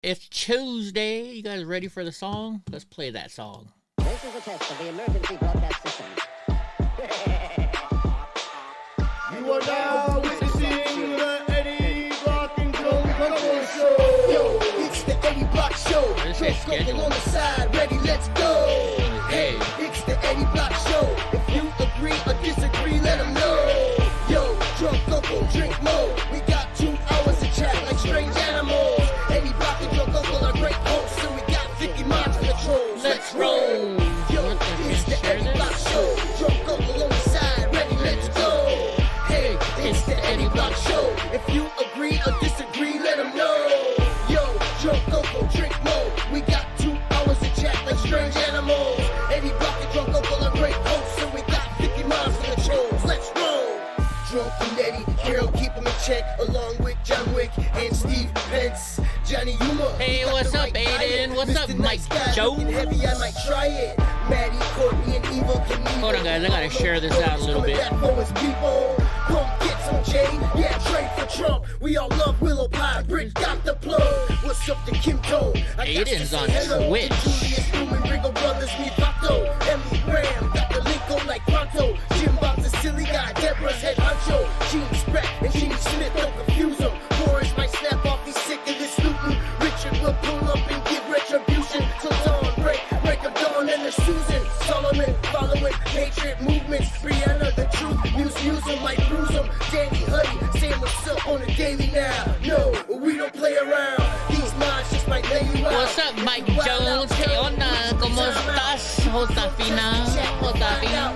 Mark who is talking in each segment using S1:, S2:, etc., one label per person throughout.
S1: It's Tuesday. You guys ready for the song? Let's play that song.
S2: This is a test of the emergency broadcast system.
S3: You are now witnessing the Eddie Block and Joe Show.
S4: Yo, it's the Eddie Block Show. Drunk uncle on the side, ready, let's go. Hey, it's the Eddie Block Show. If you agree or disagree, let them know. Yo, drunk uncle, drink more. We got 2 hours to chat like strange animals. Eddie Block and drunk uncle are great hosts, and we got 50 minds for the trolls. Let's roll. Yo, it's the Eddie Block Show. Drunk uncle on the side, ready, let's go. Hey, it's the Eddie Block Show. If you agree or disagree, let them know. Yo, drunk uncle, drink more. We got 2 hours to chat like strange animals. Eddie Block and drunk uncle are great hosts, and we got 50 miles for the trolls. Let's roll. Drunk and Eddie, Carol, keep him in check, along with John Wick and Steve Pence. Johnny Yuma.
S1: Hey, what's up, Aiden? What's up, Mike Joe?
S4: Heavy, I might try it. Maddie, Courtney, and Evil Knievel.
S1: Hold on, guys. I gotta share this out a little bit.
S4: Come get some Jane, yeah, trade for Trump. We all love Willow Pie, Brit got the plug. What's up to Kim Toe?
S1: Aiden's on Twitch.
S4: Julius Newman, Ringo Brothers, me Vato. Emily Graham, got the link on like Pronto. Jim Bob's a silly guy, Deborah's head honcho. Gene Spratt and Gene Smith, don't confuse them. Boris might snap off, he's sick of this looting. Richard will pull up and give retribution. So Dawn, break of Dawn and the Susan. Solomon, following Patriot movements. Brianna, the truth, Muse him, might bruise him. Danny, Huddy, saying what's up on the daily now. No, we don't play around. These minds just might lay you out.
S1: What's up, Mike Jones? ¿Qué onda? ¿Cómo estás, Josefina? Josefina.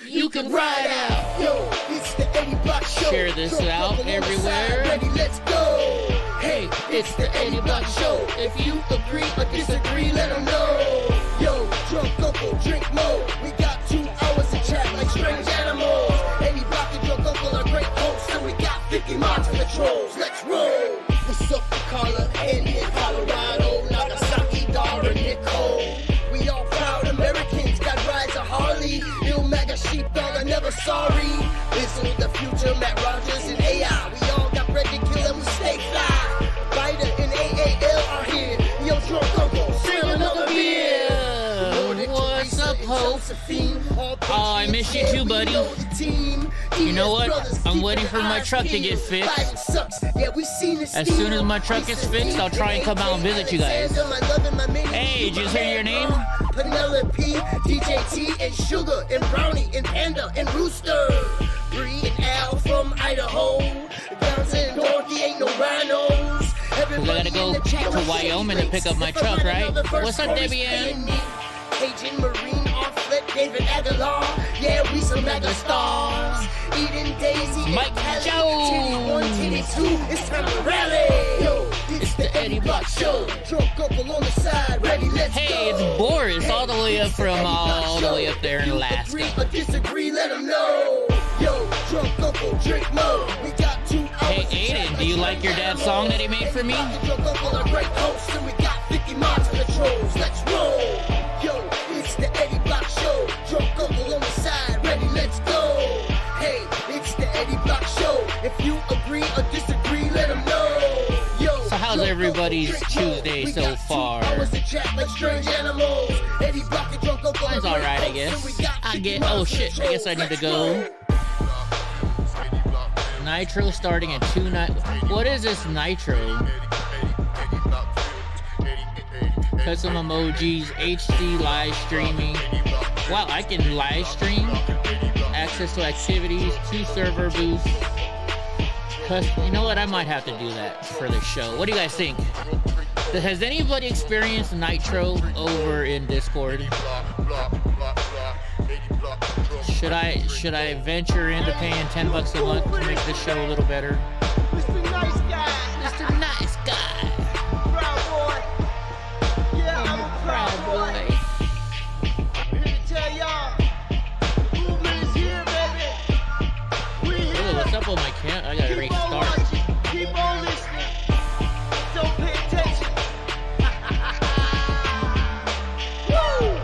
S4: You can ride out. Yo, it's the Eddie Block Show.
S1: Share this out everywhere.
S4: Ready, let's go. Hey, it's the Eddie Block Show. If you agree or disagree, let them know. Yo, drunk uncle, drink more. We got 2 hours to chat like strange animals. Eddie Block and drunk uncle are great hosts, and we got 50 minds for the trolls. Let's roll. What's up, Carla, Andy, in Colorado, Nagasaki, Dara, Nicole. We all proud Americans, got rides a Harley. Ill MAGA sheepdog, I never sorry. Listen the future, Matt Rogers and AI. We all got bread to kill and we stay fly. Ryder and AAL are here. Yo, drunk uncle, sing another beer.
S1: What's up, Hope? Oh, I miss you too, buddy. You know what? I'm waiting for my truck to get fixed. As soon as my truck is fixed, I'll try and come out and visit you guys. Hey, did you hear your name?
S4: Penelope, DJT, and Sugar, and Brownie, and Panda, and Rooster. Bree and Al from Idaho. Bounce and Dorothy, ain't no rhinos.
S1: Cause I gotta go to Wyoming to pick up my truck, right? What's up, Debbie Ann?
S4: Cajun Marine, Offlet, David Aguilar. Yeah, we some mega stars. Eden Daisy,
S1: Mike
S4: Jones. Titty 1, Titty 2, it's time to rally. Yo, it's the Eddie Block Show. Drunk uncle on the side, ready, let's go.
S1: Hey, it's Boris, all the way up from all the way up there in Alaska.
S4: Agree or disagree, let them know. Yo, drunk uncle, drink more. We got 2 hours.
S1: Hey, Aiden, do you like your dad's song that he made for me?
S4: Drunk uncle are great hosts, and we got 50 miles for the trolls. Let's roll. Yo, it's the Eddie Block Show. Drunk uncle on the side, ready, let's go. Hey, it's the Eddie Block Show. If you agree or disagree, let them know. Yo,
S1: so how's everybody's Tuesday so far? Mine's alright, I guess. Oh shit, I guess I need to go. Nitro starting in 2 nights. What is this Nitro? Custom emojis, HD live streaming. Wow, I can live stream. Access to activities, 2 server booths. You know what? I might have to do that for the show. What do you guys think? Has anybody experienced Nitro over in Discord? Should I venture into paying $10 a month to make this show a little better?
S3: Mr. Nice Guy.
S1: Mr. Nice Guy.
S3: Proud boy. Yeah, I'm a proud boy. I'm here to tell y'all, the movement is here, baby. We here.
S1: Ooh, what's up with my camera? I gotta
S3: Keep on
S1: restart.
S3: watching. Keep on listening. Don't pay attention. Woo!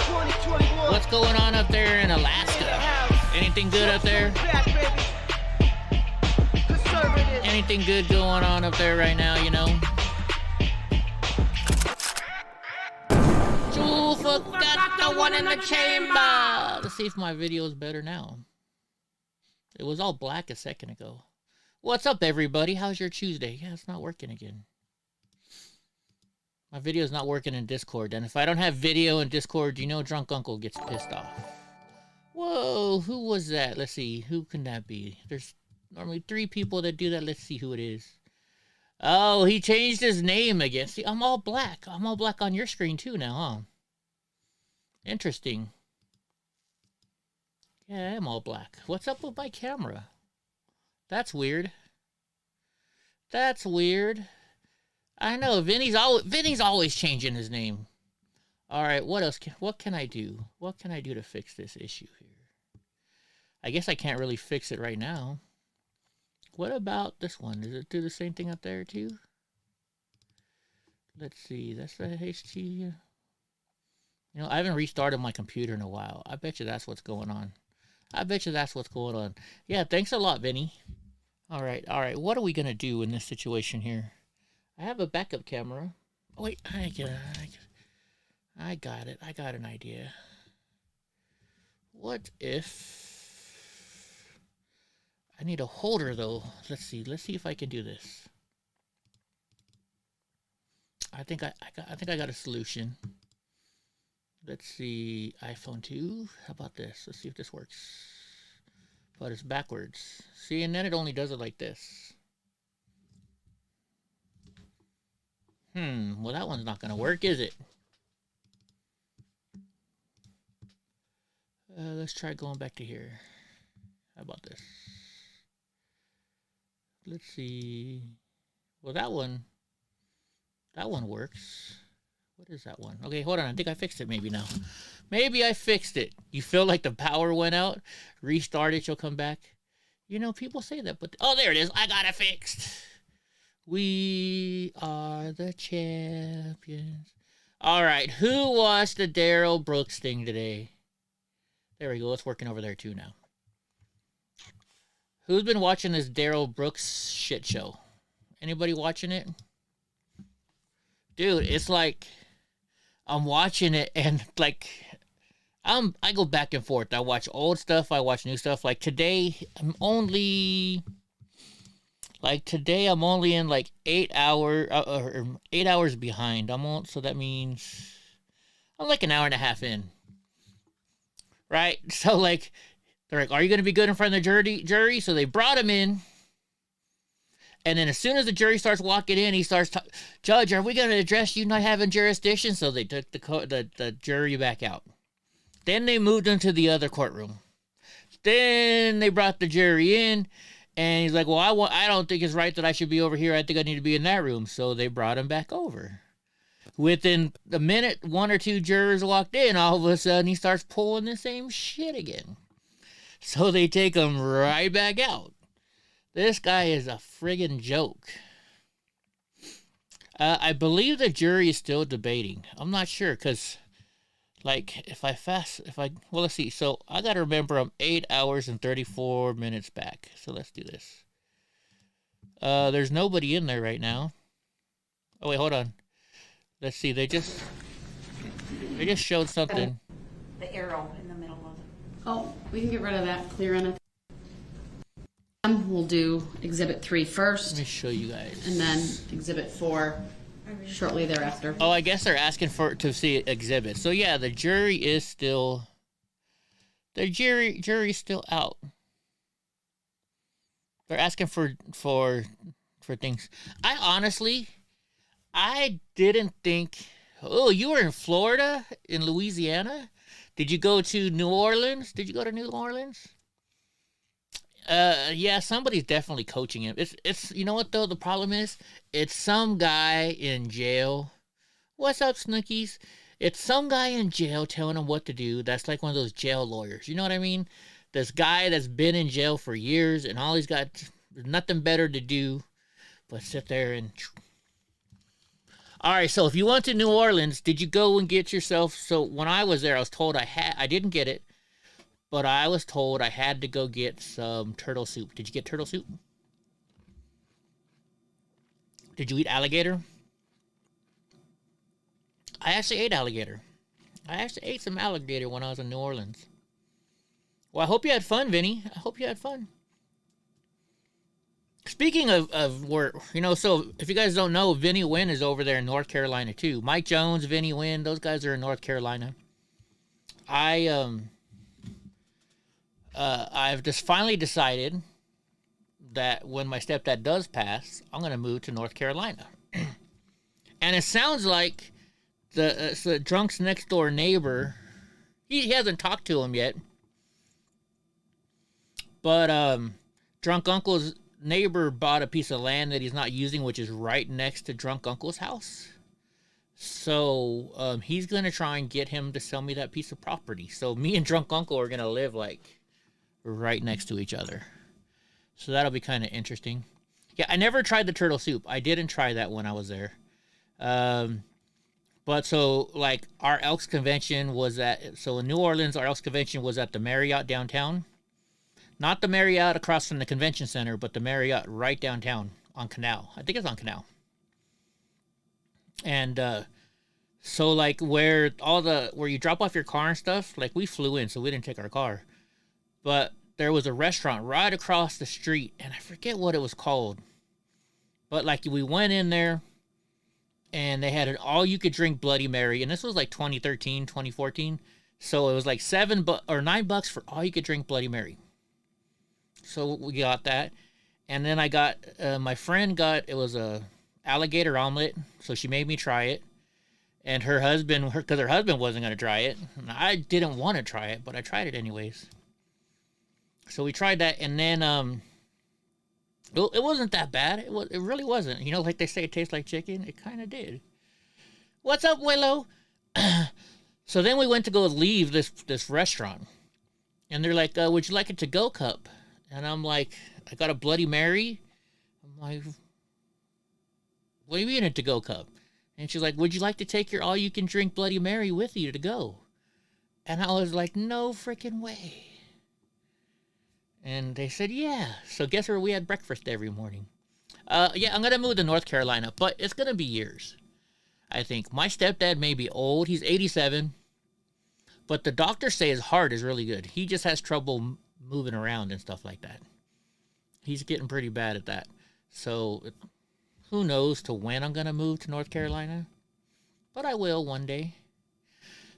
S3: 2021.
S1: What's going on up there in Alaska? Anything good up there?
S3: Back, baby. Conservative.
S1: anything good going on up there right now, you know? Jewel forgot the one in the chamber. Let's see if my video is better now. It was all black a second ago. What's up, everybody? How's your Tuesday? Yeah, it's not working again. My video is not working in Discord, and if I don't have video in Discord, you know Drunk Uncle gets pissed off. Whoa, who was that? Let's see, who can that be? There's normally 3 people that do that. Let's see who it is. Oh, he changed his name again. See, I'm all black. I'm all black on your screen too now, huh? Interesting. Yeah, I'm all black. What's up with my camera? That's weird. That's weird. I know, Vinny's always changing his name. All right, what else? What can I do? What can I do to fix this issue here? I guess I can't really fix it right now. What about this one? Does it do the same thing up there too? Let's see. That's the HT. You know, I haven't restarted my computer in a while. I bet you that's what's going on. I bet you that's what's going on. Yeah, thanks a lot, Vinny. All right. What are we gonna do in this situation here? I have a backup camera. Oh, wait, I got it. I got an idea. What if I need a holder though? Let's see if I can do this. I think I got a solution. Let's see, iPhone 2. How about this? Let's see if this works. But it's backwards. See, and then it only does it like this. Well, that one's not gonna work, is it? Let's try going back to here. How about this? Let's see. Well, that one works. What is that one? Okay, hold on. I think I fixed it maybe now. Maybe I fixed it. You feel like the power went out? Restart it, you'll come back. You know, people say that, but... Oh, there it is. I got it fixed. We are the champions. All right, who watched the Daryl Brooks thing today? There we go. It's working over there too now. Who's been watching this Daryl Brooks shit show? Anybody watching it? Dude, it's like I'm watching it and like I go back and forth. I watch old stuff, I watch new stuff. Like today, I'm only in like 8 hours behind. So that means I'm like an hour and a half in. Right? So like they're like, are you going to be good in front of the jury? So they brought him in. And then as soon as the jury starts walking in, he starts, Judge, are we going to address you not having jurisdiction? So they took the jury back out. Then they moved him to the other courtroom. Then they brought the jury in. And he's like, well, I don't think it's right that I should be over here. I think I need to be in that room. So they brought him back over. Within a minute, 1 or 2 jurors walked in. All of a sudden, he starts pulling the same shit again. So they take him right back out. This guy is a friggin' joke. I believe the jury is still debating. I'm not sure, because, like, well, let's see. So I got to remember I'm 8 hours and 34 minutes back. So let's do this. There's nobody in there right now. Oh, wait, hold on. Let's see. They just showed something.
S5: The arrow in the middle of it.
S6: Oh, we can get rid of that. Clear in it. We'll do Exhibit 3 first.
S1: Let me show you guys.
S6: And then Exhibit 4 shortly thereafter.
S1: Oh, I guess they're asking to see exhibits. So yeah, the jury is still... The jury's still out. They're asking for things. I didn't think... Oh, you were in Florida? In Louisiana? Did you go to New Orleans? Yeah, somebody's definitely coaching him. It's you know what though, the problem is? It's some guy in jail. What's up, Snookies? It's some guy in jail telling him what to do. That's like one of those jail lawyers. You know what I mean? This guy that's been in jail for years and all he's got nothing better to do but sit there and... All right, so if you went to New Orleans, did you go and get yourself... So when I was there, I was told I didn't get it, but I was told I had to go get some turtle soup. Did you get turtle soup? Did you eat alligator? I actually ate alligator. I actually ate some alligator when I was in New Orleans. Well, I hope you had fun, Vinny. I hope you had fun. Speaking of where, so if you guys don't know, Vinny Wynn is over there in North Carolina too. Mike Jones, Vinny Wynn, those guys are in North Carolina. I've just finally decided that when my stepdad does pass, I'm going to move to North Carolina. And it sounds like the drunk's next door neighbor, he hasn't talked to him yet, but drunk uncle's neighbor bought a piece of land that he's not using, which is right next to drunk uncle's house. So he's going to try and get him to sell me that piece of property. So me and drunk uncle are going to live like right next to each other. So that'll be kind of interesting. Yeah, I never tried the turtle soup. I didn't try that when I was there. But so like our Elks convention was in New Orleans, our Elks convention was at the Marriott downtown. Not the Marriott across from the convention center, but the Marriott right downtown on Canal. I think it's on Canal. And so like where you drop off your car and stuff, like we flew in, so we didn't take our car. But there was a restaurant right across the street, and I forget what it was called. But like we went in there, and they had an all-you-could-drink Bloody Mary, and this was like 2013, 2014. So it was like $7 or $9 for all-you-could-drink Bloody Mary. So we got that, and then I got my friend got it was a alligator omelet, so she made me try it, and her husband wasn't gonna try it, and I didn't want to try it, but I tried it anyways. So we tried that, and then it wasn't that bad. It really wasn't. Like they say, it tastes like chicken. It kind of did. What's up, Willow? So then we went to go leave this restaurant, and they're like, "Would you like a to-go cup?" And I'm like, "I got a Bloody Mary." I'm like, "What do you mean a to-go cup?" And she's like, "Would you like to take your all-you-can-drink Bloody Mary with you to go?" And I was like, "No freaking way." And they said, "Yeah." So guess where we had breakfast every morning. Yeah, I'm going to move to North Carolina, but it's going to be years. I think my stepdad may be old. He's 87. But the doctors say his heart is really good. He just has trouble moving around and stuff like that. He's getting pretty bad at that. So who knows to when I'm going to move to North Carolina. But I will one day.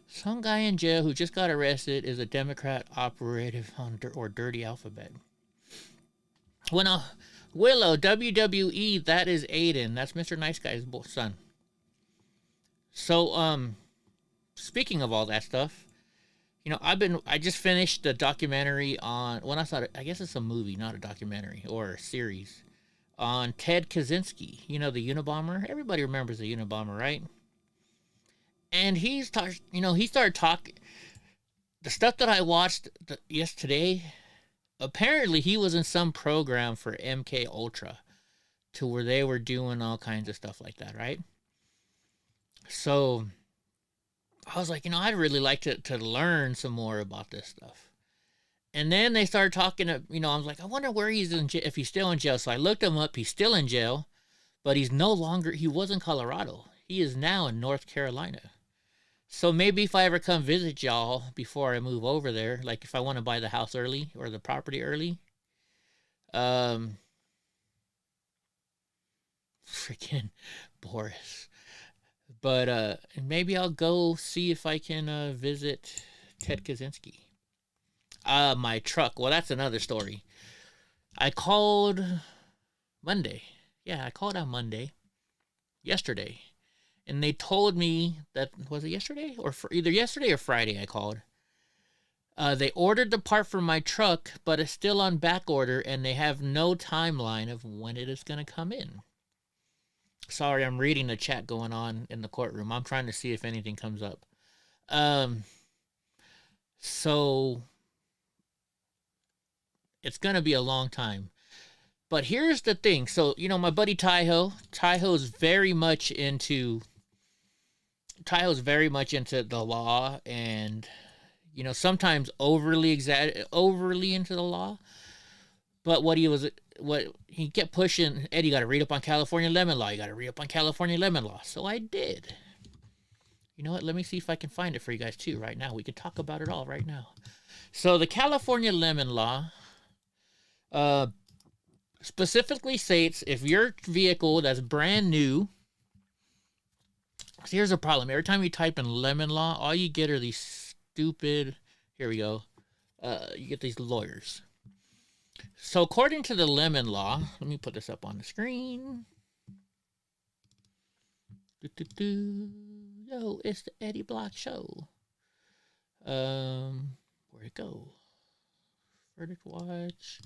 S1: Some guy in jail who just got arrested is a Democrat operative on Dirty Alphabet. Willow, WWE, that is Aiden. That's Mr. Nice Guy's son. So, speaking of all that stuff, I just finished the documentary on, I guess it's a movie, not a documentary, or a series, on Ted Kaczynski, the Unabomber. Everybody remembers the Unabomber, right? And he started talking, the stuff that I watched yesterday, apparently he was in some program for MK Ultra, to where they were doing all kinds of stuff like that, right? So I was like, I'd really like to learn some more about this stuff. And then they started talking, I was like, I wonder where he's in jail, if he's still in jail. So I looked him up. He's still in jail, but he was in Colorado. He is now in North Carolina. So maybe if I ever come visit y'all before I move over there, like if I want to buy the house early or the property early, freaking Boris. But maybe I'll go see if I can visit Ted Kaczynski. My truck. Well, that's another story. I called Monday. Yeah, I called on Monday. Yesterday. And they told me that, was it yesterday? Or either yesterday or Friday I called. They ordered the part for my truck, but it's still on back order, and they have no timeline of when it is going to come in. Sorry, I'm reading the chat going on in the courtroom. I'm trying to see if anything comes up. So it's going to be a long time. But here's the thing. So, my buddy Tyho's very much into the law, and sometimes overly into the law. But what what he kept pushing, Eddie, you got to read up on California lemon law. You got to read up on California lemon law. So I did. You know what? Let me see if I can find it for you guys too right now. We could talk about it all right now. So the California lemon law specifically states if your vehicle that's brand new. So here's a problem. Every time you type in lemon law, all you get are these stupid. Here we go. You get these lawyers. So according to the lemon law, let me put this up on the screen. Yo, it's the Eddie Block Show. Where'd it go? Verdict watch.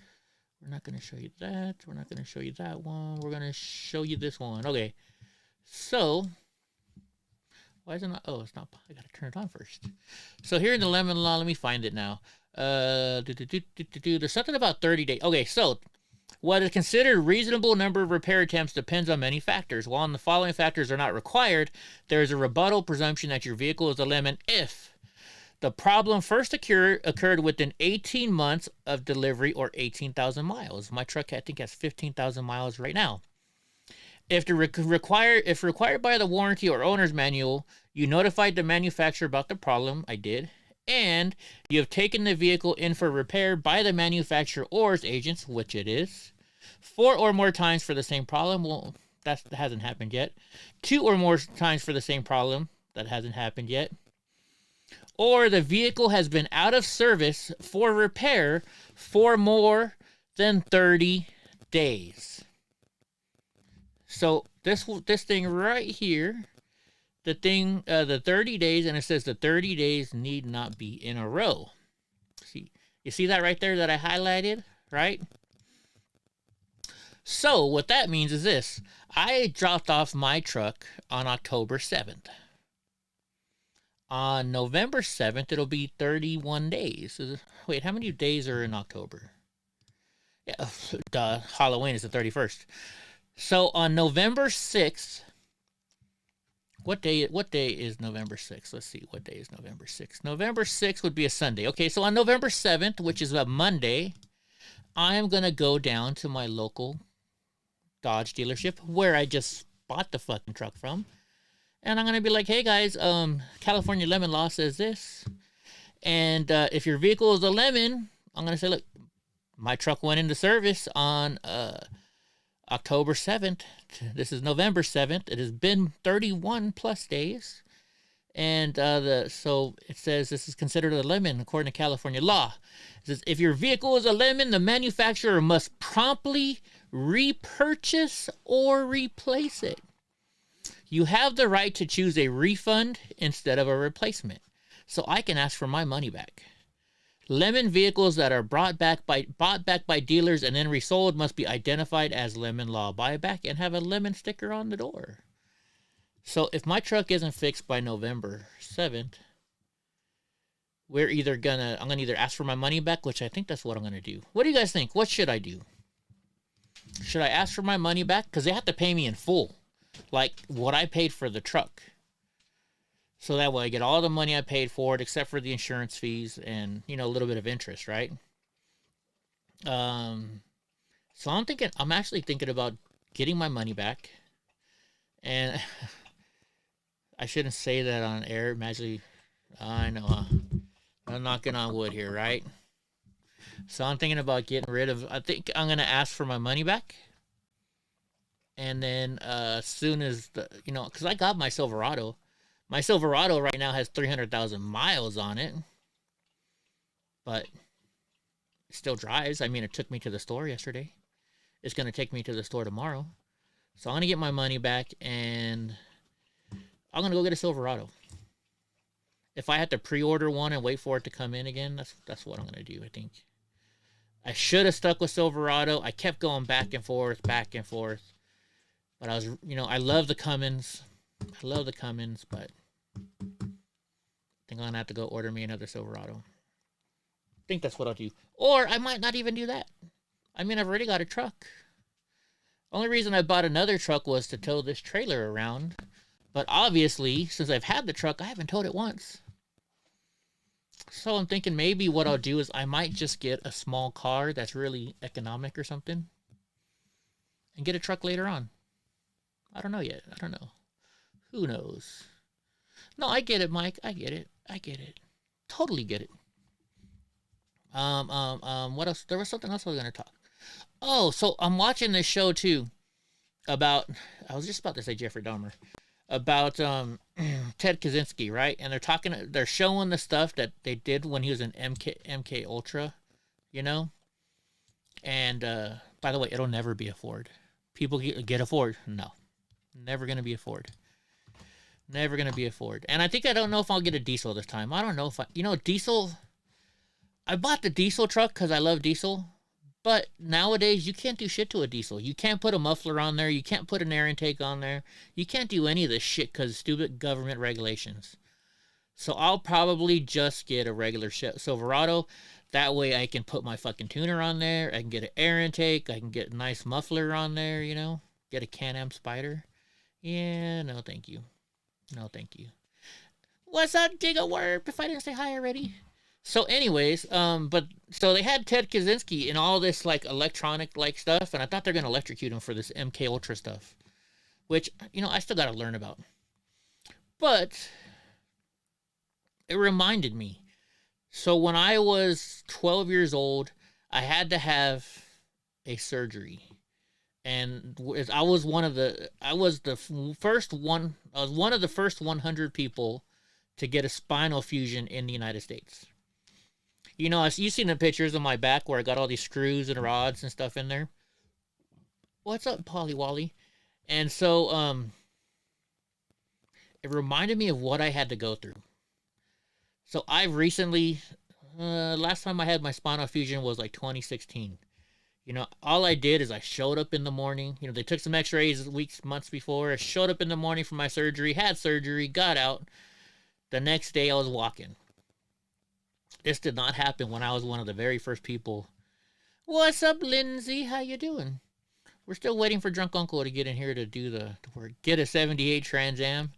S1: We're not going to show you that. We're not going to show you that one. We're going to show you this one. Okay. So, why is it not? Oh, it's not. I got to turn it on first. So here in the lemon law, let me find it now. There's something about 30 days. Okay, so what is considered a reasonable number of repair attempts depends on many factors. While the following factors are not required, there is a rebuttal presumption that your vehicle is a lemon if the problem first occurred within 18 months of delivery or 18,000 miles. My truck, I think, has 15,000 miles right now. If required by the warranty or owner's manual, you notified the manufacturer about the problem. I did. And you have taken the vehicle in for repair by the manufacturer or its agents, which it is, 4 or more times for the same problem. Well, that hasn't happened yet. 2 or more times for the same problem. That hasn't happened yet. Or the vehicle has been out of service for repair for more than 30 days. So this thing right here, the 30 days, and it says the 30 days need not be in a row. See, you see that right there that I highlighted, right? So what that means is this. I dropped off my truck on October 7th. On November 7th, it'll be 31 days. Wait, how many days are in October? Yeah, Halloween is the 31st. So on November 6th, what day is November 6th? Let's see, what day is November 6th? November 6th would be a Sunday. Okay, so on November 7th, which is a Monday, I'm going to go down to my local Dodge dealership where I just bought the fucking truck from. And I'm going to be like, hey guys, California lemon law says this. And if your vehicle is a lemon, I'm going to say, look, my truck went into service on October 7th. This is November 7th. It has been 31 plus days. And so it says this is considered a lemon according to California law. It says if your vehicle is a lemon, the manufacturer must promptly repurchase or replace it. You have the right to choose a refund instead of a replacement. So I can ask for my money back. Lemon vehicles that are bought back by dealers and then resold must be identified as lemon law buyback and have a lemon sticker on the door. So if my truck isn't fixed by November 7th, I'm gonna either ask for my money back, which I think that's what I'm gonna do. What do you guys think? What should I do? Should I ask for my money back? Because they have to pay me in full, like what I paid for the truck. So that way I get all the money I paid for it, except for the insurance fees and, a little bit of interest, right? So I'm actually thinking about getting my money back. And I shouldn't say that on air. Imagine, I know, I'm knocking on wood here, right? So I'm thinking about getting rid of, I think I'm going to ask for my money back. And then as soon as, because I got my Silverado. My Silverado right now has 300,000 miles on it. But it still drives. I mean, it took me to the store yesterday. It's going to take me to the store tomorrow. So I'm going to get my money back and I'm going to go get a Silverado. If I had to pre-order one and wait for it to come in again, that's what I'm going to do, I think. I should have stuck with Silverado. I kept going back and forth. But I was, I love the Cummins. But I think I'm going to have to go order me another Silverado. I think that's what I'll do. Or I might not even do that. I mean, I've already got a truck. Only reason I bought another truck was to tow this trailer around. But obviously, since I've had the truck, I haven't towed it once. So I'm thinking maybe what I'll do is I might just get a small car that's really economic or something. and get a truck later on. I don't know yet. I don't know. Who knows? No, I get it, Mike. I get it. Totally get it. What else? There was something else I was gonna talk. Oh, so I'm watching this show too about, I was just about to say Jeffrey Dahmer, about Ted Kaczynski, right? And they're showing the stuff that they did when he was in MK Ultra, you know? And by the way, it'll never be a Ford. People get a Ford. No. Never going to be a Ford. Never going to be a Ford. And I don't know if I'll get a diesel this time. I don't know if diesel, I bought the diesel truck because I love diesel. But nowadays, you can't do shit to a diesel. You can't put a muffler on there. You can't put an air intake on there. You can't do any of this shit because of stupid government regulations. So I'll probably just get a regular Silverado. That way I can put my fucking tuner on there. I can get an air intake. I can get a nice muffler on there, you know. Get a Can-Am Spider. Yeah, no thank you. No thank you. What's up, Gigawarp? If I didn't say hi already. So anyways, so they had Ted Kaczynski and all this like electronic like stuff, and I thought they're gonna electrocute him for this MK Ultra stuff, which, you know, I still gotta learn about. But it reminded me. So when I was 12 years old, I had to have a surgery, and I was one of the first 100 people to get a spinal fusion in the United States. You know, you've seen the pictures of my back where I got all these screws and rods and stuff in there. What's up, Polly Wally? And so, it reminded me of what I had to go through. So I've recently, last time I had my spinal fusion was like 2016. You know, all I did is I showed up in the morning. You know, they took some x-rays months before. I showed up in the morning for my surgery, had surgery, got out. The next day I was walking. This did not happen when I was one of the very first people. What's up, Lindsay? How you doing? We're still waiting for Drunk Uncle to get in here to get a 78 Trans Am.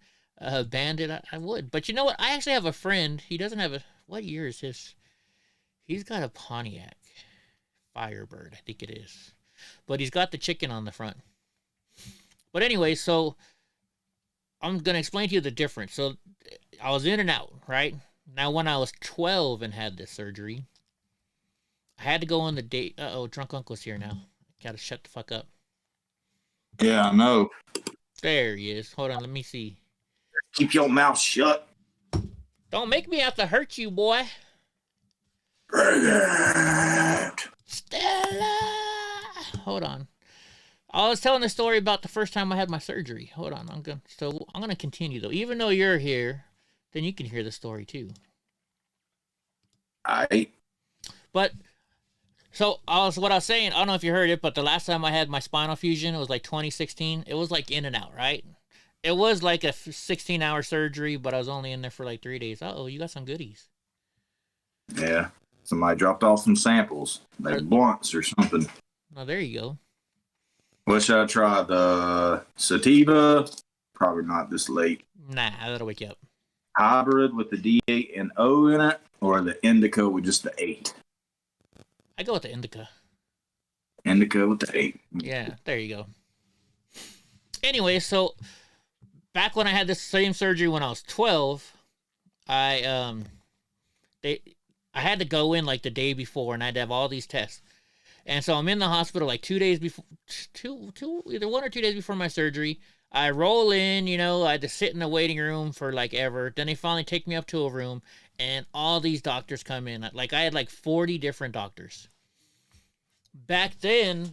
S1: Bandit, I would. But you know what? I actually have a friend. He doesn't have what year is his? He's got a Pontiac Firebird, I think it is. But he's got the chicken on the front. But anyway, so I'm going to explain to you the difference. So I was in and out, right? Now, when I was 12 and had this surgery, I had to go on the date. Drunk Uncle's here now. Gotta shut the fuck up.
S7: Yeah, I know.
S1: There he is. Hold on, let me see.
S7: Keep your mouth shut.
S1: Don't make me have to hurt you, boy.
S7: Bring it.
S1: Stella! Hold on. I was telling the story about the first time I had my surgery. Hold on, I'm gonna continue though. Even though you're here, then you can hear the story too.
S7: Aight.
S1: But what I was saying, I don't know if you heard it, but the last time I had my spinal fusion, it was like 2016. It was like in and out, right? It was like a 16-hour surgery, but I was only in there for like 3 days. Uh-oh, you got some goodies.
S7: Yeah. Somebody dropped off some samples. Like blunts or something.
S1: Oh, there you go.
S7: What should I try? The sativa? Probably not this late.
S1: Nah, that'll wake you up.
S7: Hybrid with the D8 and O in it, or the indica with just the 8?
S1: I go with the indica.
S7: Indica with the 8.
S1: Yeah, there you go. Anyway, so back when I had this same surgery when I was 12, I had to go in like the day before, and I had to have all these tests. And so I'm in the hospital like 2 days before, either 1 or 2 days before my surgery. I roll in, you know, I had to sit in the waiting room for like ever. Then they finally take me up to a room, and all these doctors come in. Like I had like 40 different doctors. Back then,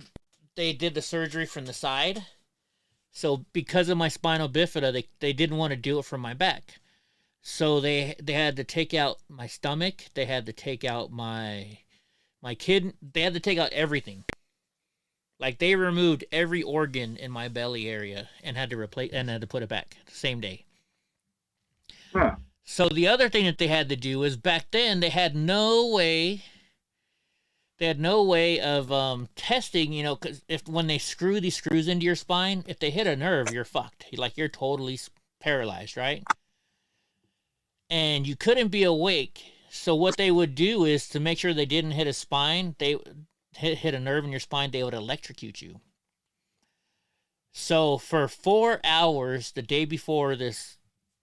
S1: they did the surgery from the side. So because of my spinal bifida, they didn't want to do it from my back. So they had to take out my stomach. They had to take out my kidney. They had to take out everything. Like they removed every organ in my belly area and had to put it back the same day.
S7: Huh.
S1: So the other thing that they had to do is back then they had no way of testing, you know, because when they screw these screws into your spine, if they hit a nerve, you're fucked. You're totally paralyzed, right? And you couldn't be awake. So what they would do is to make sure they didn't hit a spine, they hit a nerve in your spine, they would electrocute you. So for 4 hours the day before this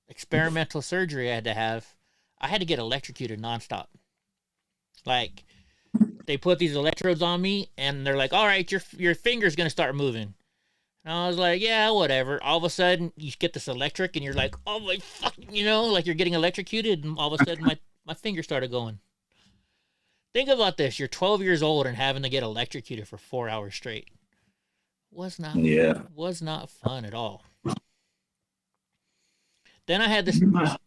S1: experimental surgery I had to get electrocuted nonstop. Like, they put these electrodes on me, and they're like, all right, your finger's going to start moving. And I was like, yeah, whatever. All of a sudden, you get this electric, and you're like, oh, my fuck, like you're getting electrocuted, and all of a sudden, my finger started going. Think about this. You're 12 years old and having to get electrocuted for 4 hours straight. Was not fun at all. Then I had this.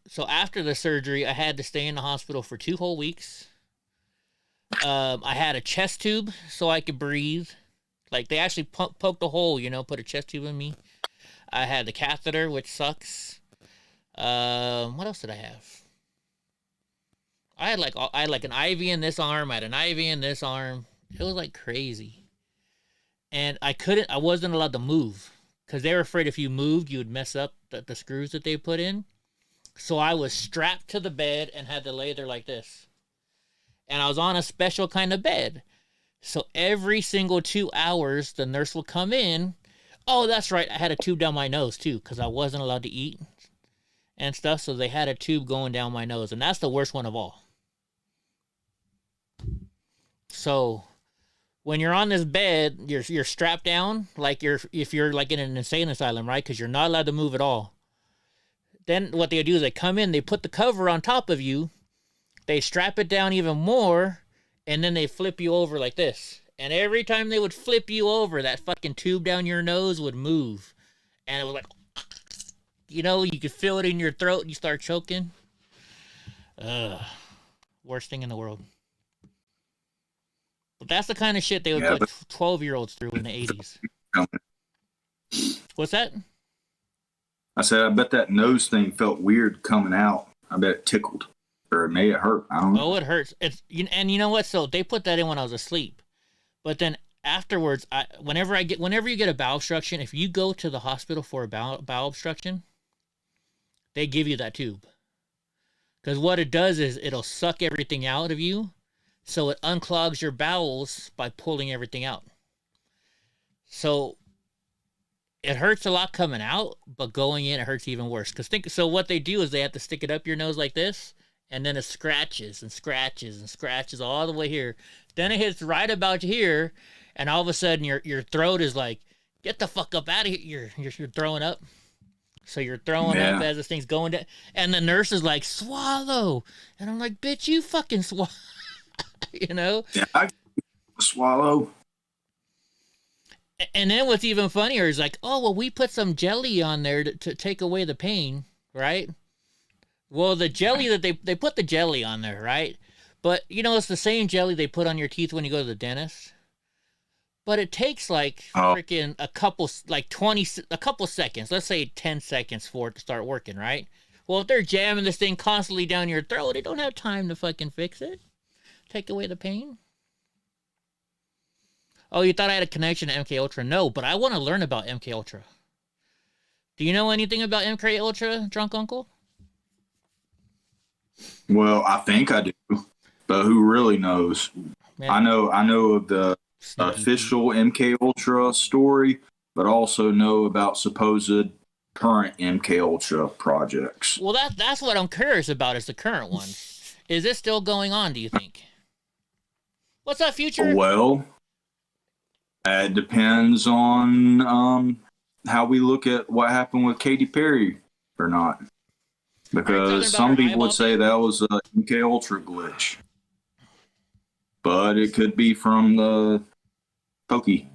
S1: So after the surgery, I had to stay in the hospital for 2 whole weeks. I had a chest tube so I could breathe. Like, they actually poked a hole, put a chest tube in me. I had the catheter, which sucks. What else did I have? I had like an IV in this arm. I had an IV in this arm. It was like crazy. And I wasn't allowed to move because they were afraid if you moved, you would mess up the screws that they put in. So I was strapped to the bed and had to lay there like this. And I was on a special kind of bed. So every single 2 hours, the nurse will come in. Oh, that's right. I had a tube down my nose too because I wasn't allowed to eat and stuff. So they had a tube going down my nose. And that's the worst one of all. So when you're on this bed, you're strapped down like if you're like in an insane asylum, right? Because you're not allowed to move at all. Then what they do is they come in, they put the cover on top of you, they strap it down even more, and then they flip you over like this. And every time they would flip you over, that fucking tube down your nose would move. And it was like, you could feel it in your throat and you start choking. Worst thing in the world. But that's the kind of shit they would put 12-year-olds through in the 80s. What's that?
S7: I said, I bet that nose thing felt weird coming out. I bet it tickled. Or it may have hurt. I don't know.
S1: Oh, it hurts. And you know what? So they put that in when I was asleep. But then afterwards, whenever you get a bowel obstruction, if you go to the hospital for a bowel obstruction, they give you that tube. Because what it does is it'll suck everything out of you. So it unclogs your bowels by pulling everything out. So it hurts a lot coming out, but going in, it hurts even worse. So what they do is they have to stick it up your nose like this, and then it scratches and scratches and scratches all the way here. Then it hits right about here, and all of a sudden your throat is like, get the fuck up out of here. You're throwing up. So you're throwing up as this thing's going down. And the nurse is like, swallow. And I'm like, bitch, you fucking swallow.
S7: Yeah, I swallow.
S1: And then what's even funnier is like, oh, well, we put some jelly on there to take away the pain, right? Well, the jelly that they put the jelly on there, right? But, it's the same jelly they put on your teeth when you go to the dentist. But it takes like freaking a couple seconds, let's say 10 seconds for it to start working, right? Well, if they're jamming this thing constantly down your throat, they don't have time to fucking fix it. Take away the pain. Oh, you thought I had a connection to MK Ultra? No, but I want to learn about MK Ultra. Do you know anything about MK Ultra, Drunk Uncle?
S7: Well, I think I do, but who really knows? Man. I know of the official MK Ultra story, but also know about supposed current MK Ultra projects.
S1: Well, that's what I'm curious about is the current one. Is this still going on, do you think? What's up, Future?
S7: Well, it depends on how we look at what happened with Katy Perry or not. Because some people would say that was a MK Ultra glitch. But it could be from the Pokey.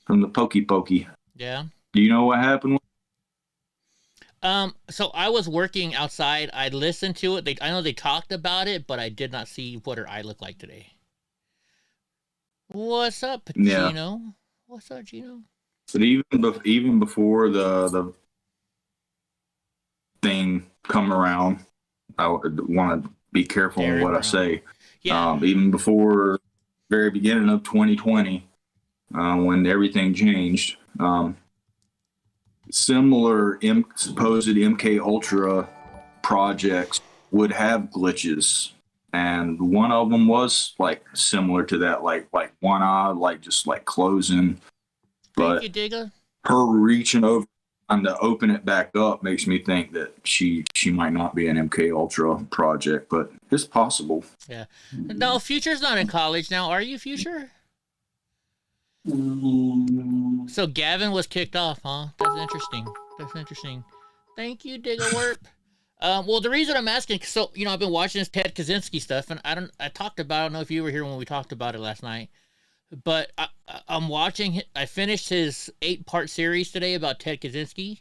S7: From the Pokey.
S1: Yeah.
S7: Do you know what happened?
S1: So I was working outside. I listened to it. I know they talked about it, but I did not see what her eye looked like today. What's up, Pacino? Yeah. What's up, Gino?
S7: But even before the thing come around, I want to be careful on what I say. Yeah. Even before very beginning of 2020, when everything changed, similar supposed MK Ultra projects would have glitches, and one of them was like similar to that, like one eye, like just like closing.
S1: Thank you, Digga.
S7: her reaching over and to open it back up makes me think that she might not be an MK Ultra project, but it's possible.
S1: Yeah. No, Future's not in college now. Are you, Future? So Gavin was kicked off, huh? That's interesting. That's interesting. Thank you, Digga Warp. Well, the reason I'm asking, so I've been watching this Ted Kaczynski stuff, and I talked about. I don't know if you were here when we talked about it last night, but I'm watching. I finished his 8-part series today about Ted Kaczynski,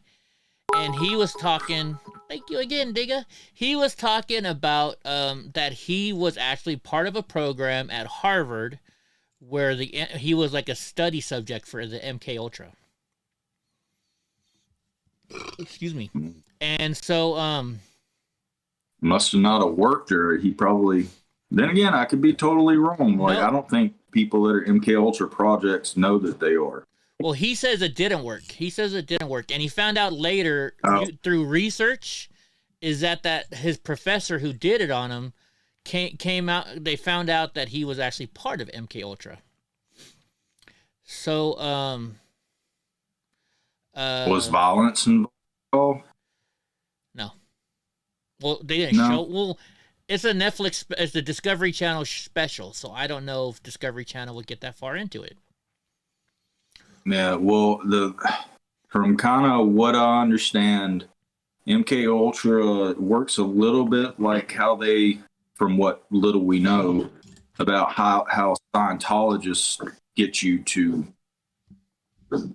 S1: and he was talking. Thank you again, Digga. He was talking about that he was actually part of a program at Harvard where he was like a study subject for the MK Ultra. Excuse me. And so
S7: must have not have worked, or he probably. Then again, I could be totally wrong. Like, I don't think people that are MK Ultra projects know that they are.
S1: Well, he says it didn't work. And he found out later through research is that his professor who did it on him came out. They found out that he was actually part of MK Ultra. So
S7: was violence involved?
S1: No. Well, they didn't show. Well, it's a Netflix. It's the Discovery Channel special, so I don't know if Discovery Channel would get that far into it.
S7: Yeah. Well, from kind of what I understand, MK Ultra works a little bit like how they, from what little we know about how Scientologists get you to.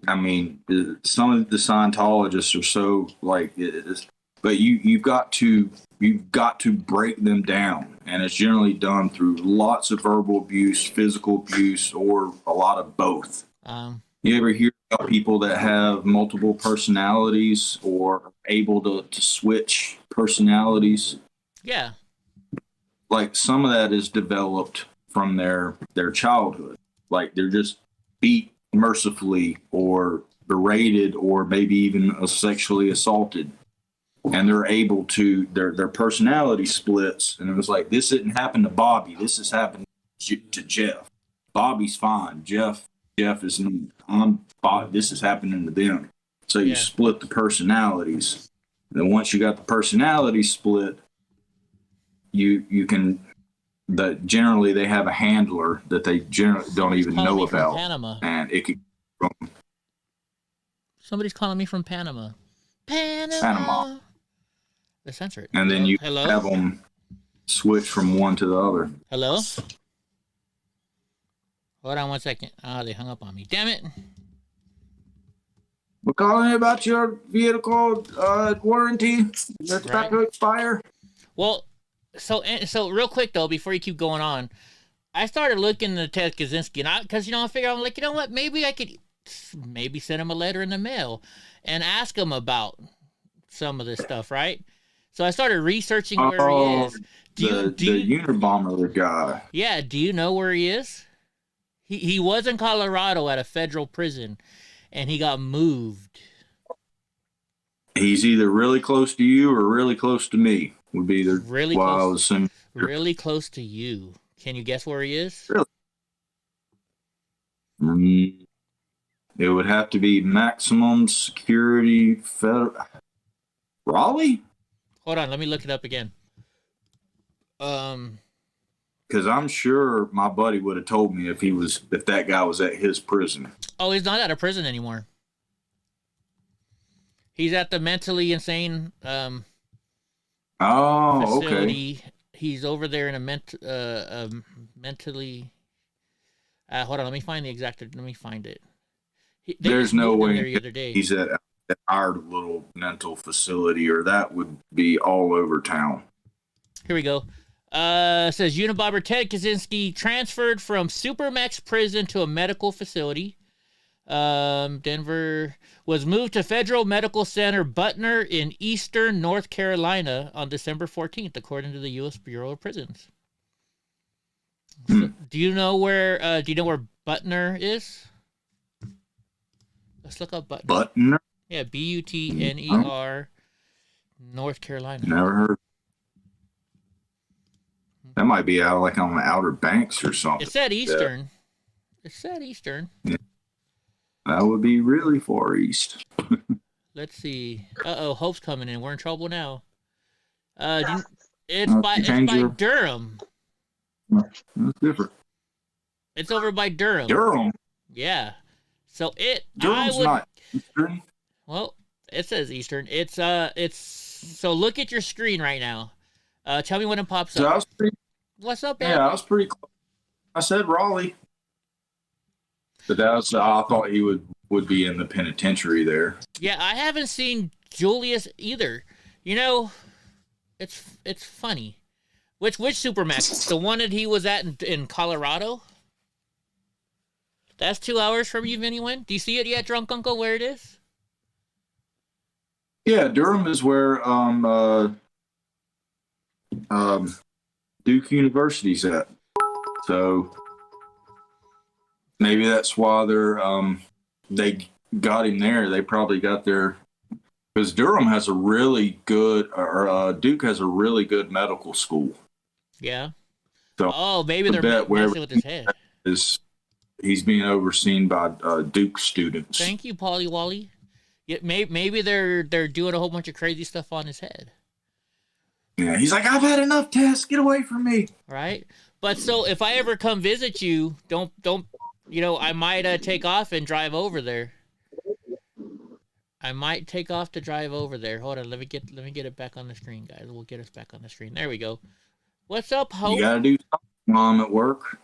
S7: I mean, some of the Scientologists are so like, but you've got to break them down, and it's generally done through lots of verbal abuse, physical abuse, or a lot of both. You ever hear about people that have multiple personalities or able to switch personalities?
S1: Yeah.
S7: Like, some of that is developed from their childhood. Like, they're just beat mercifully or berated or maybe even sexually assaulted, and they're able to their personality splits, and it was like, this didn't happen to Bobby, this has happened to Jeff. Bobby's fine, Jeff is this is happening to them. So you split the personalities. Then once you got the personality split, you can generally they have a handler that they generally don't even know about.
S1: Panama.
S7: And it could
S1: Somebody's calling me from Panama. Panama. Let's censor it.
S7: And then you have them switch from one to the other.
S1: Hello? Hold on 1 second. They hung up on me. Damn it.
S7: We're calling about your vehicle warranty that's about to expire.
S1: Well, so real quick though, before you keep going on, I started looking at Ted Kaczynski, and because I figured, I'm like, you know what, maybe I could send him a letter in the mail and ask him about some of this stuff, right? So I started researching where he is.
S7: The Unabomber guy.
S1: Yeah, do you know where he is? He was in Colorado at a federal prison, and he got moved.
S7: He's either really close to you or really close to me. Would be the
S1: really close. I was assuming. Really close to you. Can you guess where he is?
S7: Really? It would have to be maximum security federal. Raleigh?
S1: Hold on, let me look it up again.
S7: Because I'm sure my buddy would have told me if that guy was at his prison.
S1: Oh, he's not at a prison anymore. He's at the mentally insane facility.
S7: Okay.
S1: He's over there in a mentally. Hold on, let me find the exact. Let me find it.
S7: There's no way he's at our little mental facility, or that would be all over town.
S1: Here we go. It says Unabomber Ted Kaczynski transferred from Supermax prison to a medical facility. Denver was moved to Federal Medical Center Butner in Eastern North Carolina on December 14th, according to the U.S. Bureau of Prisons. So, do you know where Butner is? Let's look up Butner.
S7: Butner?
S1: Yeah, Butner, North Carolina.
S7: Never heard. That might be out like on the Outer Banks or something.
S1: It said Eastern. It said Eastern.
S7: Yeah. That would be really far east.
S1: Let's see. Hope's coming in. We're in trouble now. It's
S7: Change
S1: by
S7: your-
S1: Durham.
S7: That's different.
S1: It's over by Durham.
S7: Durham.
S1: Yeah. So
S7: Durham's not Eastern.
S1: Well, it says Eastern. It's so look at your screen right now. Tell me when it pops up. What's up, man?
S7: Yeah, I was pretty close. I said Raleigh. But I thought he would be in the penitentiary there.
S1: Yeah, I haven't seen Julius either. You know, it's funny. Which Supermax? The one that he was at in Colorado? That's 2 hours from you, Vinny Wynn. Do you see it yet, Drunk Uncle, where it is?
S7: Yeah, Durham is where Duke University's at. So maybe that's why they got him there. They probably got there because Durham has a really good, Duke has a really good medical school.
S1: Yeah.
S7: So
S1: maybe they're messing with his head.
S7: He's being overseen by Duke students.
S1: Thank you, Polly Wally. Yeah, maybe they're doing a whole bunch of crazy stuff on his head.
S7: Yeah, he's like, I've had enough tests. Get away from me.
S1: Right. But so if I ever come visit you, don't I might take off and drive over there. I might take off to drive over there. Hold on, let me get it back on the screen, guys. We'll get us back on the screen. There we go. What's up, Hope?
S7: You gotta do something while I'm at work.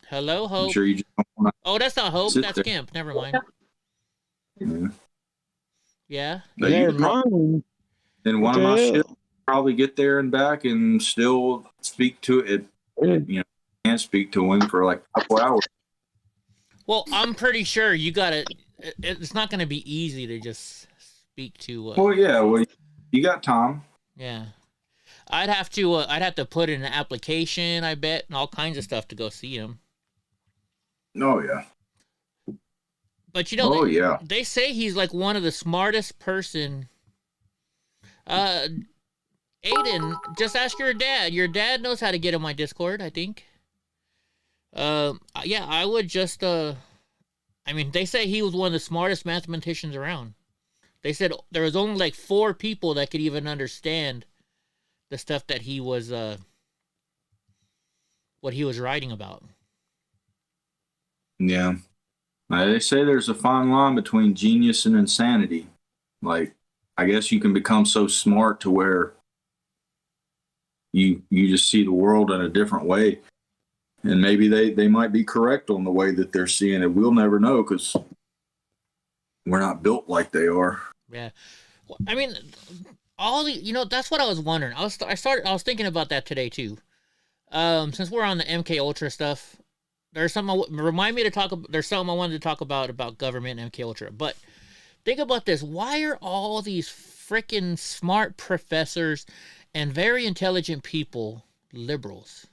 S1: Hello, Hope.
S7: I'm sure you just don't wanna
S1: that's not Hope. That's
S7: there.
S1: Kemp. Never mind.
S7: Yeah.
S1: Yeah.
S7: But you could probably, in one of my shifts, probably get there and back and still speak to it. Can't speak to him for like a couple hours.
S1: Well, I'm pretty sure you gotta. It's not gonna be easy to just speak to.
S7: You got time.
S1: Yeah, I'd have to put in an application, I bet, and all kinds of stuff to go see him.
S7: Oh yeah.
S1: But they say he's like one of the smartest person. Aiden, just ask your dad. Your dad knows how to get on my Discord, I think. Yeah, I would just, they say he was one of the smartest mathematicians around. They said there was only like 4 people that could even understand the stuff that he was, what he was writing about.
S7: Yeah. They say there's a fine line between genius and insanity. Like, I guess you can become so smart to where you just see the world in a different way. And maybe they might be correct on the way that they're seeing it. We'll never know because we're not built like they are.
S1: Yeah. I mean, that's what I was wondering. I was thinking about that today too. Since we're on the MK Ultra stuff, there's something there's something I wanted to talk about government and MK Ultra. But think about this. Why are all these freaking smart professors and very intelligent people liberals?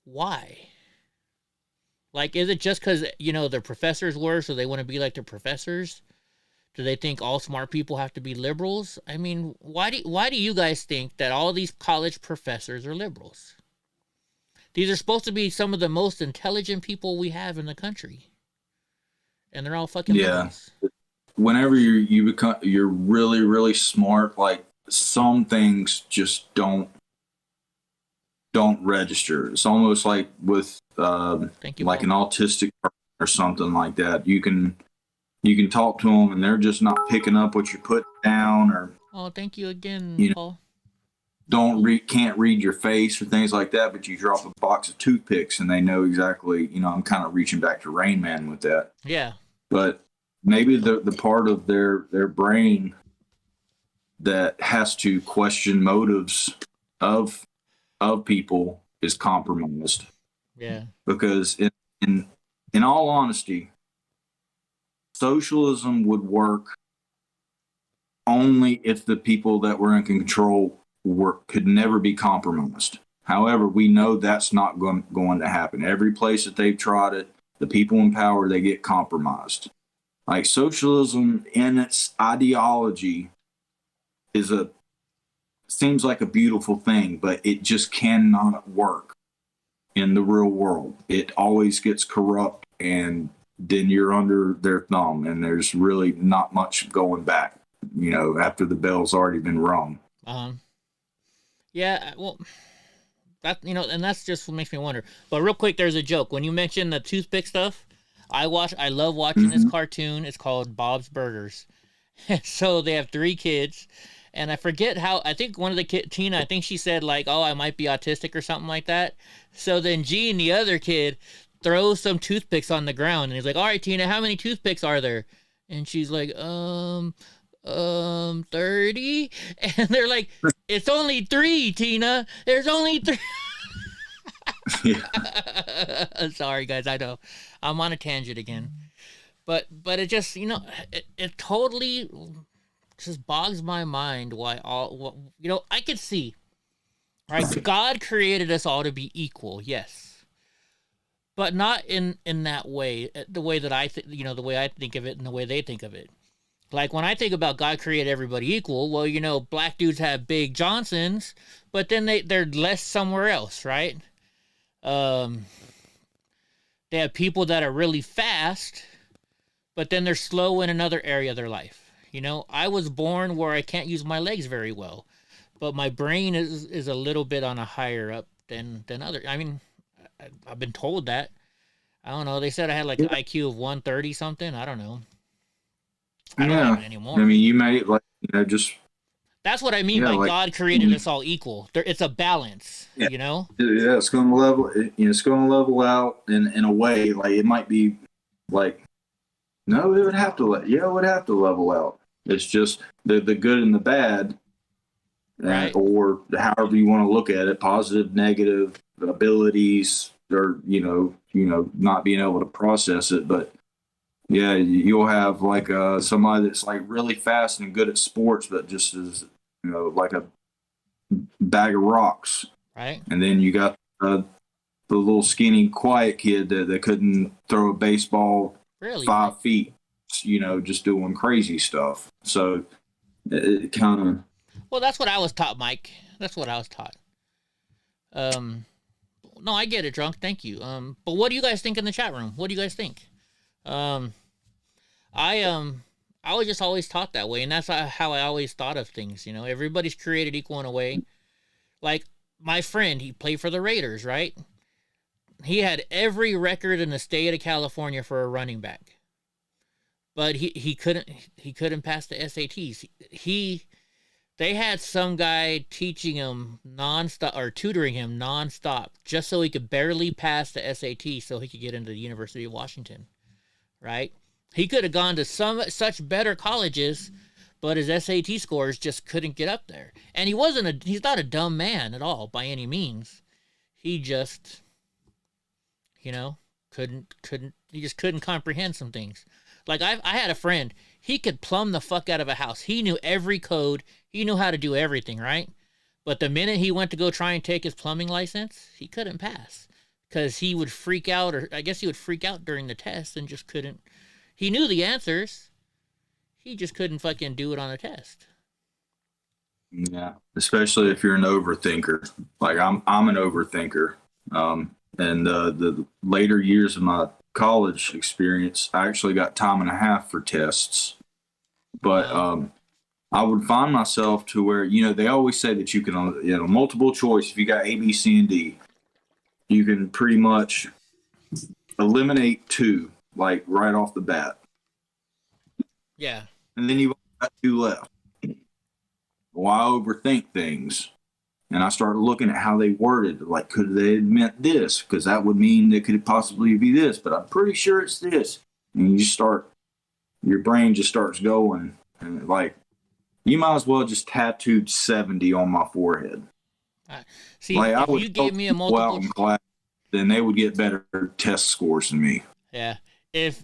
S1: Why? Like, is it just because, their professors were, so they want to be like their professors? Do they think all smart people have to be liberals? I mean, why do you guys think that all these college professors are liberals? These are supposed to be some of the most intelligent people we have in the country. And they're all fucking liberals.
S7: Whenever you're really, really smart, like, some things just don't register. It's almost like with like an autistic person or something like that. You can talk to them and they're just not picking up what you put down, or
S1: thank you again, Paul.
S7: Can't read your face or things like that, but you drop a box of toothpicks and they know exactly. I'm kind of reaching back to Rain Man with that.
S1: Yeah.
S7: But maybe the part of their brain that has to question motives of people is compromised.
S1: Yeah.
S7: Because in all honesty, socialism would work only if the people that were in control could never be compromised. However, we know that's not going to happen. Every place that they've tried it, the people in power, they get compromised. Like, socialism in its ideology seems like a beautiful thing, but it just cannot work in the real world. It always gets corrupt, and then you're under their thumb, and there's really not much going back, after the bell's already been rung.
S1: Yeah, well, that, and that's just what makes me wonder. But real quick, there's a joke. When you mentioned the toothpick stuff, I love watching this cartoon. It's called Bob's Burgers. So they have 3 kids, and I forget how, I think one of the kids, Tina, I think she said like, oh, I might be autistic or something like that. So then Gene, the other kid, throws some toothpicks on the ground, and he's like, all right, Tina, how many toothpicks are there? And she's like, 30. And they're like, it's only 3, Tina. There's only 3. Sorry, guys. I know I'm on a tangent again, but it just, it totally just bogs my mind why I could see, right? God created us all to be equal. Yes. But not in that way, the way that I think, the way I think of it and the way they think of it. Like when I think about God created everybody equal, well, black dudes have big Johnsons, but then they're less somewhere else, right? They have people that are really fast, but then they're slow in another area of their life. I was born where I can't use my legs very well, but my brain is a little bit on a higher up than others. I mean, I've been told that. I don't know. They said I had like an IQ of 130 something. I don't know. I don't have it anymore.
S7: I mean, you may just.
S1: That's what I mean by God created us all equal. It's a balance,
S7: Yeah, it's going to level. It's going to level out in a way. Like it might be like, no, it would have to level out. It's just the good and the bad,
S1: right?
S7: Or however you want to look at it, positive, negative abilities, or not being able to process it, but. Yeah, you'll have like somebody that's like really fast and good at sports, but just is like a bag of rocks,
S1: right?
S7: And then you got the little skinny, quiet kid that couldn't throw a baseball 5 feet, just doing crazy stuff. So it kind of.
S1: Well, that's what I was taught, Mike. That's what I was taught. No, I get it, Drunk. Thank you. But what do you guys think in the chat room? What do you guys think? I was just always taught that way, and that's how I always thought of things. Everybody's created equal in a way. Like my friend, he played for the Raiders, right? He had every record in the state of California for a running back, but he couldn't pass the SATs. They had some guy teaching him nonstop or tutoring him nonstop just so he could barely pass the SAT so he could get into the University of Washington. Right? He could have gone to such better colleges, but his SAT scores just couldn't get up there. And he's not a dumb man at all by any means. He just, couldn't comprehend some things. Like I had a friend, he could plumb the fuck out of a house. He knew every code. He knew how to do everything, right? But the minute he went to go try and take his plumbing license, he couldn't pass. Because he would freak out, or I guess he would freak out during the test and just couldn't. He knew the answers. He just couldn't fucking do it on the test.
S7: Yeah, especially if you're an overthinker. Like I'm an overthinker. And the later years of my college experience, I actually got time and a half for tests. But I would find myself to where, they always say that you can, multiple choice. If you got A, B, C, and D. You can pretty much eliminate 2, like right off the bat.
S1: Yeah.
S7: And then you've got 2 left. Well, I overthink things. And I start looking at how they worded. Like, could they have meant this? Because that would mean it could possibly be this. But I'm pretty sure it's this. And your brain just starts going. And like, you might as well just tattooed 70 on my forehead.
S1: See, like, if you gave me a multiple
S7: class, then they would get better test scores than me.
S1: Yeah. If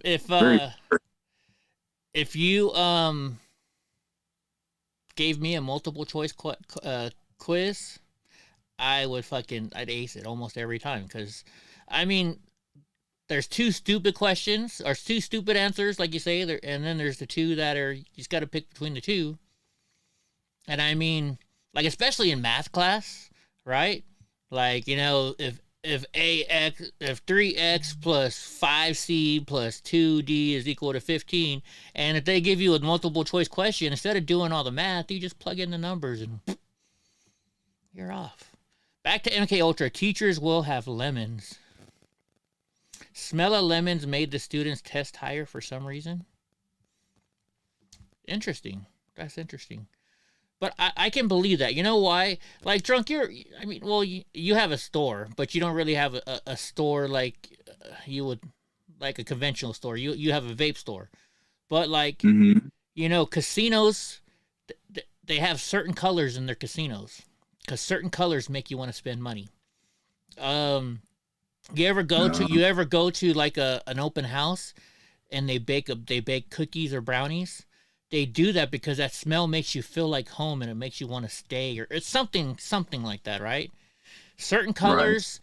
S1: you gave me a multiple choice quiz, I'd ace it almost every time. Because I mean, there's 2 stupid questions or 2 stupid answers, like you say, and then there's the 2 that are, you just got to pick between the 2. And I mean, like especially in math class. Right? Like, if if 3x plus 5c plus 2d is equal to 15, and if they give you a multiple choice question, instead of doing all the math, you just plug in the numbers and you're off. Back to MK Ultra. Teachers will have lemons. Smell of lemons made the students test higher for some reason. Interesting. That's interesting. But I can believe that. You know why? Like, Drunk, you have a store, but you don't really have a store like you would, like a conventional store. You have a vape store. But, like, casinos, they have certain colors in their casinos. Because certain colors make you want to spend money. You ever go to like an open house and they bake cookies or brownies? They do that because that smell makes you feel like home and it makes you want to stay, or it's something like that, right? Certain colors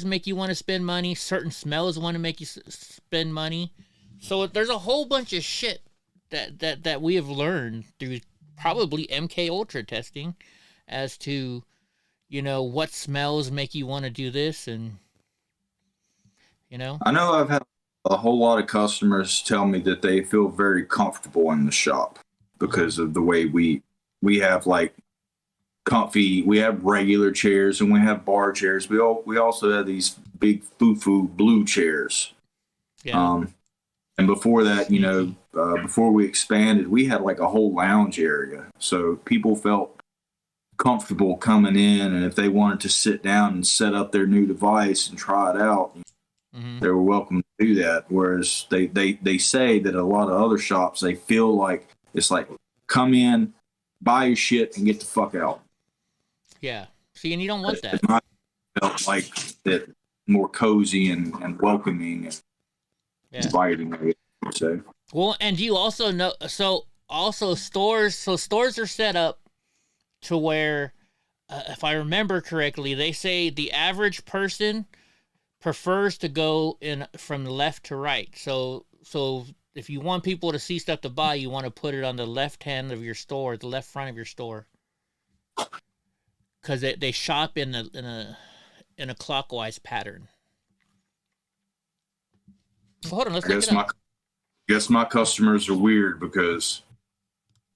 S1: make you want to spend money. Certain smells want to make you spend money. So there's a whole bunch of shit that we have learned through probably MK Ultra testing as to, what smells make you want to do this, and
S7: I know I've had a whole lot of customers tell me that they feel very comfortable in the shop because of the way we have like comfy, we have regular chairs and we have bar chairs. We also have these big foo-foo blue chairs. Yeah. And before that, before we expanded, we had like a whole lounge area. So people felt comfortable coming in, and if they wanted to sit down and set up their new device and try it out, they were welcome to do that. Whereas they say that a lot of other shops, they feel like it's like, come in, buy your shit, and get the fuck out.
S1: Yeah. See, and you don't want that.
S7: I felt like that more cozy and welcoming and inviting, I would say.
S1: Well, and you also know, stores are set up to where, if I remember correctly, they say the average person prefers to go in from left to right. So if you want people to see stuff to buy, you want to put it on the left hand of your store, the left front of your store, because they shop in a clockwise pattern. So hold on, let's look it up.
S7: I guess my customers are weird, because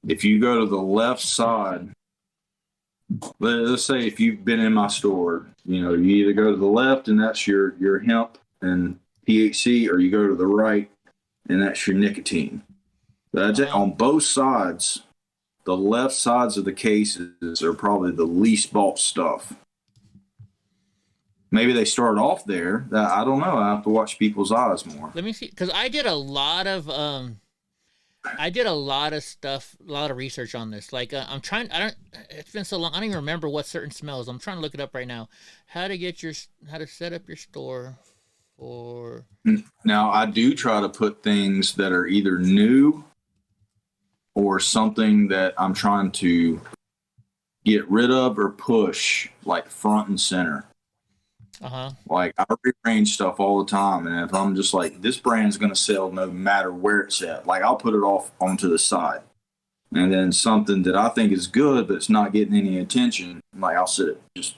S7: if you go to the left side, let's say if you've been in my store, you either go to the left and that's your hemp and THC, or you go to the right and that's your nicotine. That's it. On both sides, the left sides of the cases are probably the least bought stuff. Maybe they start off there. I don't know. I have to watch people's eyes more.
S1: Let me see, because I did a lot of stuff, a lot of research on this. Like, it's been so long, I don't even remember what certain smells. I'm trying to look it up right now. How to set up your store for.
S7: Now, I do try to put things that are either new or something that I'm trying to get rid of or push, like front and center. Like, I rearrange stuff all the time, and if I'm just like, this brand's going to sell no matter where it's at, like, I'll put it off onto the side. And then something that I think is good, but it's not getting any attention, like, I'll sit it just,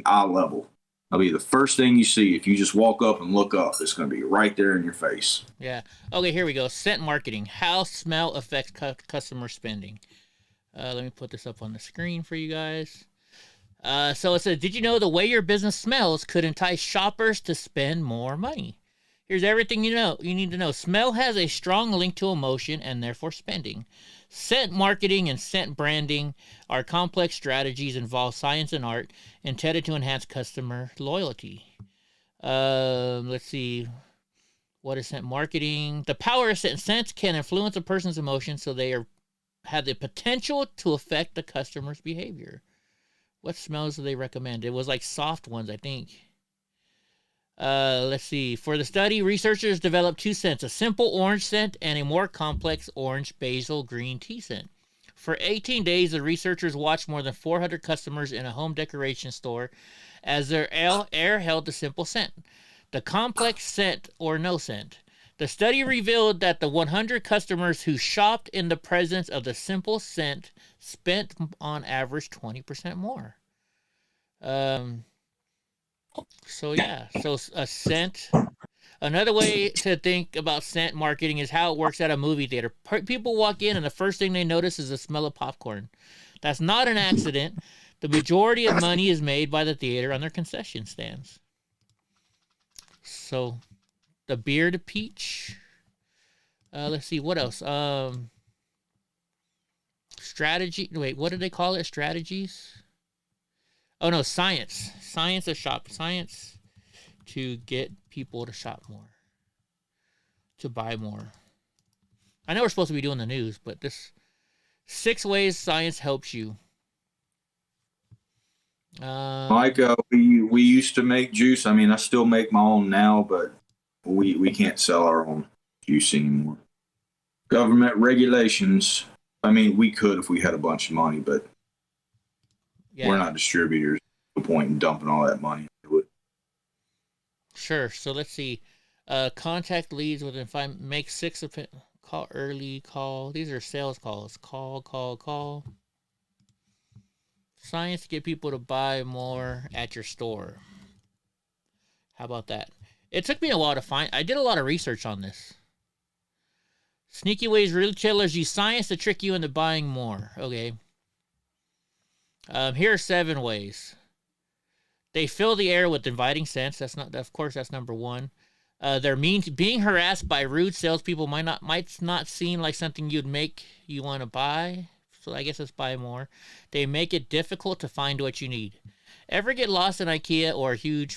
S7: eye level. I'll be the first thing you see. If you just walk up and look up, it's going to be right there in your face.
S1: Yeah. Okay, here we go. Scent marketing. How smell affects customer spending. Let me put this up on the screen for you guys. So it says, did you know the way your business smells could entice shoppers to spend more money? Here's everything you need to know. Smell has a strong link to emotion and therefore spending. Scent marketing and scent branding are complex strategies, involve science and art, intended to enhance customer loyalty. Let's see. What is scent marketing? The power of scent. Scents can influence a person's emotions, so they have the potential to affect the customer's behavior. What smells do they recommend? It was like soft ones, I think. Let's see. For the study, researchers developed two scents, a simple orange scent and a more complex orange basil green tea scent. For 18 days, the researchers watched more than 400 customers in a home decoration store as their air held the simple scent, the complex scent, or no scent. The study revealed that the 100 customers who shopped in the presence of the simple scent spent on average 20% more. So yeah, so a scent. Another way to think about scent marketing is how it works at a movie theater. People walk in and the first thing they notice is the smell of popcorn. That's not an accident. The majority of money is made by the theater on their concession stands. So, the bearded peach. Let's see, what else? Strategy. Wait, what did they call it? Strategies? Oh no, science. Science of shop. Science to get people to shop more. To buy more. I know we're supposed to be doing the news, but this 6 ways science helps you.
S7: Like we used to make juice. I mean, I still make my own now, but we can't sell our own juice anymore. Government regulations. I mean, we could if we had a bunch of money, but we're not distributors. No point in dumping all that money into it.
S1: Sure. So let's see. Contact leads within 5. Make 6 of it. Call early. Call. These are sales calls. Call. Science to get people to buy more at your store. How about that? It took me a while to find. I did a lot of research on this. Sneaky ways retailers use science to trick you into buying more. Okay. Here are 7 ways. They fill the air with inviting scents. That's number 1. They're being harassed by rude salespeople might not seem like something you'd make you want to buy. So I guess let's buy more. They make it difficult to find what you need. Ever get lost in IKEA or a huge